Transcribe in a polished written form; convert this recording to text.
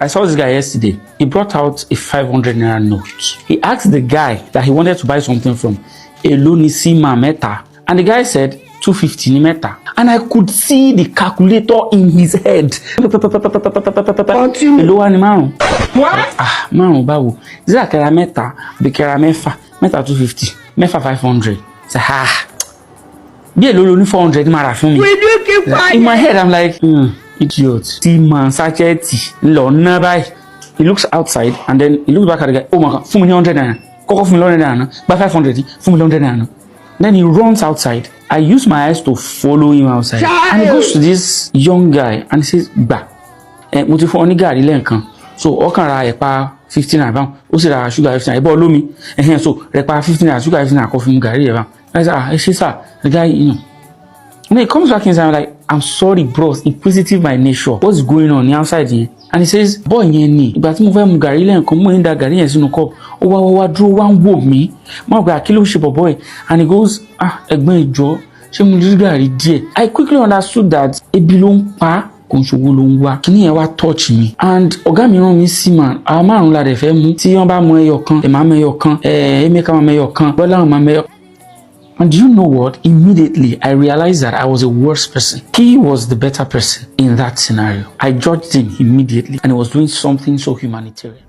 I saw this guy yesterday. He brought out a 500 naira note. He asked the guy that he wanted to buy something from, "Èló ni sima mẹ́ta?" And the guy said 250 ni mẹ́ta. And I could see the calculator in his head. Èló wá ni márùn? Márùn báwo? Is it kẹ́ra mẹ́ta, bí kẹ́ra mẹ́fà, mẹ́ta 250, mẹ́fà 500. Say bí èló ló ní 400 ni máa rà fún mi. In my head I'm like, idiot. Tí man sacheti lọ ná báyìí. He looks outside and then he looks back at the guy. Oh my God, fún mi ní 100 naira. Kọ́kọ́ fún mi 100 naira. By 500, fún mi 100 naira. Then he runs outside. I use my eyes to follow him outside. And he goes to this young guy and he says, "Gbà, mo ti fún ọ ní gàrí lẹ́ẹ̀kan. So ọkàn ra ẹ̀pà 15 naira báwọn. Ó sì ra sugar 15 naira. Ẹ̀bọ́ olómi. So ẹ̀pà 15 naira, sugar 15 naira kó fún mi gàrí yẹn báwọn." I said, "Ẹ ṣé sir." The guy, And then he comes back inside. I'm like, "I'm sorry, bros. Inquisitive by nature. What's going on outside here?" And he says, "Boy, yẹn ni. Ìgbà tí mo fẹ́ mu gàrí lẹ́ẹ̀kan, mo ń da gàrí yẹn sínú cup. Ó wá dúró, wá ń wò mí. Mo gba kí ló ṣe boy." And he goes, "Ẹ̀gbọ́n ìjọ, ṣé mo rí gàrí díẹ̀?" I quickly understood that ebi ló ń pa kò ń ṣòwò ló ń wá. Kíní yẹn wá touch me. And ọ̀gá mi rán mi sí man. Àwọn márùn-ún la dẹ̀ fẹ́ mú. Tí wọ́n bá mu ẹyọ kan, ẹ̀ máa mú ẹyọ kan. Emeka máa mú ẹyọ kan. Bọ́lá máa mú ẹyọ. And do you know what? Immediately, I realized that I was a worse person. He was the better person in that scenario. I judged him immediately, and he was doing something so humanitarian.